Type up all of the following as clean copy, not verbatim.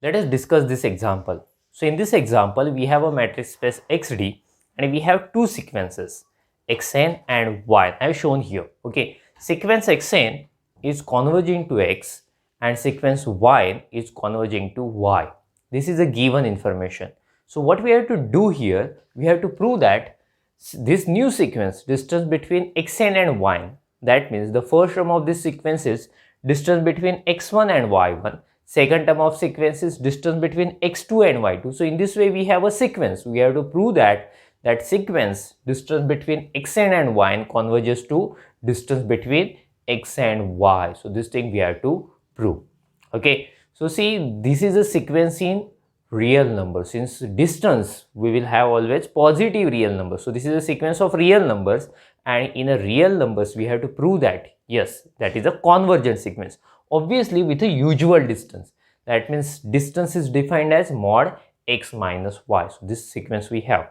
Let us discuss this example. So in this example, we have a matrix space XD and we have two sequences xn and y. I have shown here. Okay, sequence xn is converging to x and sequence y is converging to y. This is a given information. So what we have to do here, we have to prove that this new sequence, distance between xn and y, that means the first term of this sequence is distance between x1 and y1, second term of sequence is distance between x2 and y2. So in this way we have a sequence. We have to prove that sequence distance between xn and y converges to distance between x and y. So this thing we have to prove. Okay, so see, this is a sequence in real number. Since distance we will have always positive real numbers, so this is a sequence of real numbers, and in a real numbers we have to prove that yes, that is a convergent sequence, obviously with a usual distance. That means distance is defined as mod x minus y. So this sequence we have.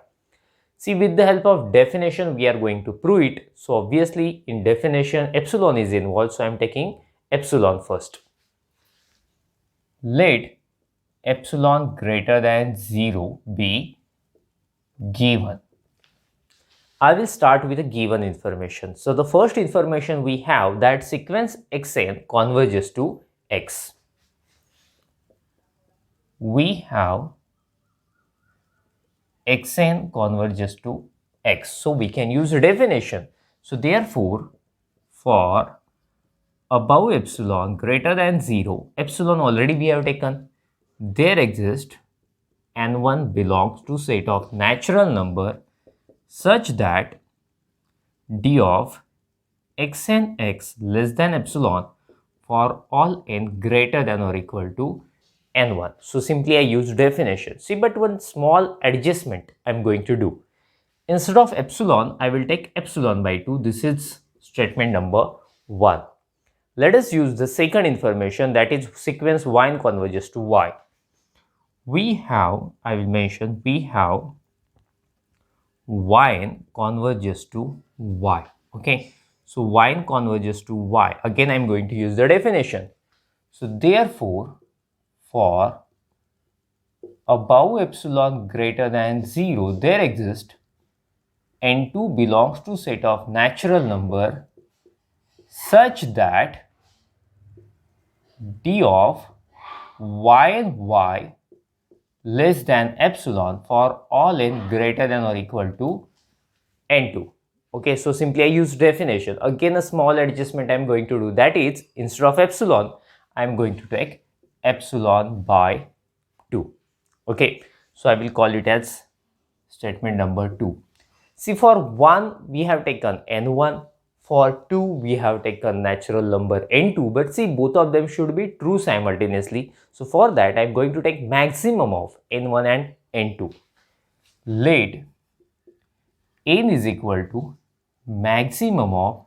See, with the help of definition we are going to prove it. So obviously in definition epsilon is involved, so I am taking epsilon first. Let epsilon greater than 0 be given. I will start with a given information. So the first information we have that sequence xn converges to x. We have xn converges to x. So we can use a definition. So therefore, for above epsilon greater than 0, epsilon already we have taken, there exists n1 belongs to set of natural number such that d of xn x less than epsilon for all n greater than or equal to n1. So simply I use definition. See, but one small adjustment I am going to do. Instead of epsilon, I will take epsilon by 2. This is statement number 1. Let us use the second information, that is sequence y converges to y. We have, I will mention, we have y converges to y. Okay, so y converges to y. Again, I am going to use the definition. So therefore, for above epsilon greater than 0, there exists n2 belongs to set of natural number such that d of y and y less than epsilon for all n greater than or equal to n2. Okay, so simply I use definition. Again, a small adjustment I am going to do, that is instead of epsilon I am going to take epsilon by 2. Okay, so I will call it as statement number 2. See, for 1 we have taken n1, for 2 we have taken natural number n2, but see, both of them should be true simultaneously. So for that I am going to take maximum of n1 and n2. Let n is equal to maximum of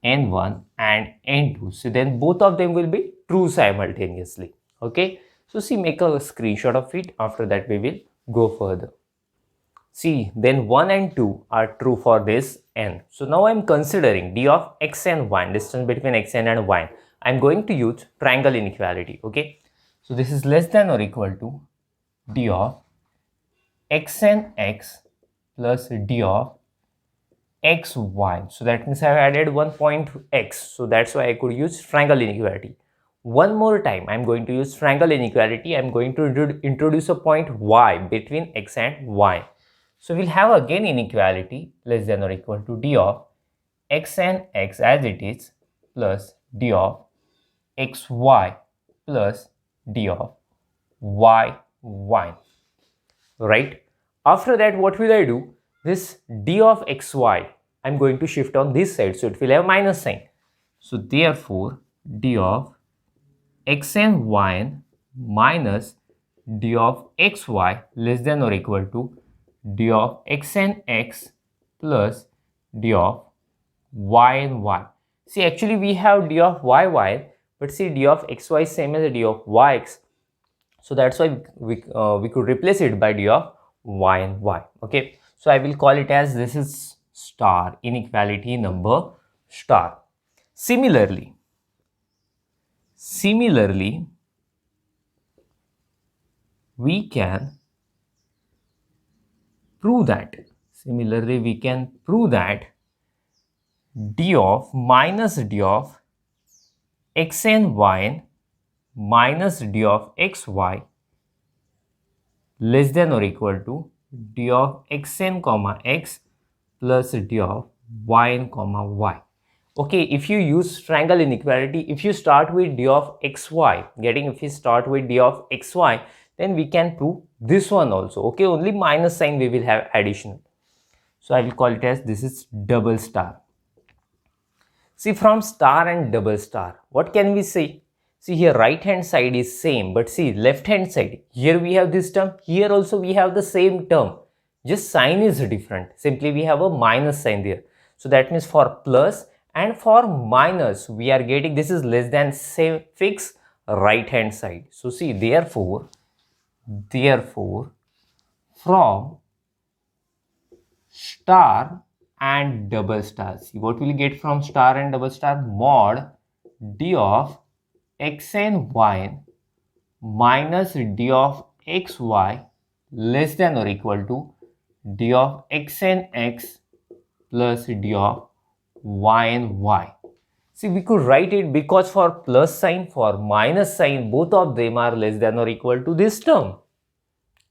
n1 and n2. So then both of them will be true simultaneously. Okay, so see, make a screenshot of it. After that we will go further. See, then 1 and 2 are true for this n. So now I am considering d of x and y, distance between xn and y. I am going to use triangle inequality. Okay, so this is less than or equal to d of xn x plus d of xy. So that means I have added one point x. So that's why I could use triangle inequality. One more time I am going to use triangle inequality. I am going to introduce a point y between x and y. So we'll have again inequality less than or equal to d of x and x as it is plus d of xy plus d of y. Right? After that, what will I do? This d of xy I am going to shift on this side, so it will have minus sign. So therefore d of x and y minus d of xy less than or equal to d of x and x plus d of y and y. See, actually we have d of y, but see, d of xy is same as d of yx. So that's why we could replace it by d of y and y. Okay, so I will call it as this is star inequality number star. Similarly, we can prove that. Similarly, we can prove that d of minus d of x and y minus d of xy less than or equal to d of xn comma x plus d of yn comma y. Okay, if you use triangle inequality, if you start with d of xy, if you start with d of xy, then we can prove this one also. Okay, only minus sign we will have additional. So I will call it as this is double star. See, from star and double star, what can we say? See, here right hand side is same, but see left hand side, here we have this term, here also we have the same term, just sign is different. Simply we have a minus sign there. So that means for plus and for minus, we are getting this is less than same fix right hand side. So see, therefore from star and double star, see what will get from star and double star? Mod d of x and y minus d of xy less than or equal to d of x and x plus d of y and y. See, we could write it because for plus sign, for minus sign, both of them are less than or equal to this term.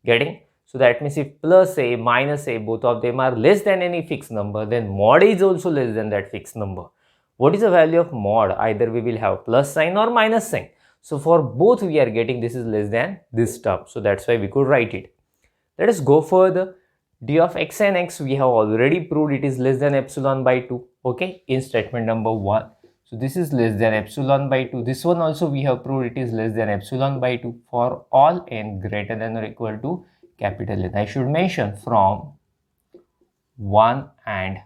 Getting? So that means if plus a minus a, both of them are less than any fixed number, then mod is also less than that fixed number. What is the value of mod? Either we will have plus sign or minus sign. So for both we are getting this is less than this term. So that's why we could write it. Let us go further. D of x and x we have already proved it is less than epsilon by 2. Okay, in statement number 1. So this is less than epsilon by 2. This one also we have proved it is less than epsilon by 2 for all n greater than or equal to capital N. I should mention from 1 and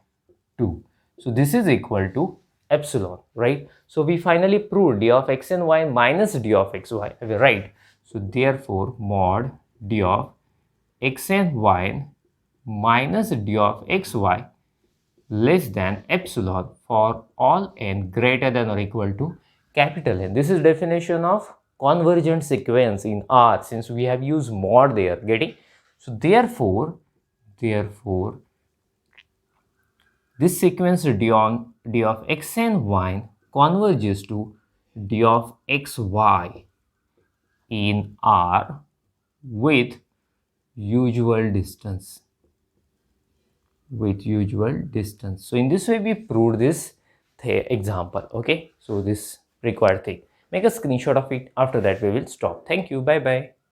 2. So this is equal to epsilon, right? So we finally proved d of x and y minus d of xy, right? So therefore mod d of x and y minus d of xy less than epsilon for all n greater than or equal to capital N. This is definition of convergent sequence in R, since we have used mod there. Getting? So therefore this sequence d of x and y converges to d of xy in R with usual distance. So in this way we proved this example. Okay, so this required thing, make a screenshot of it. After that we will stop. Thank you. Bye bye.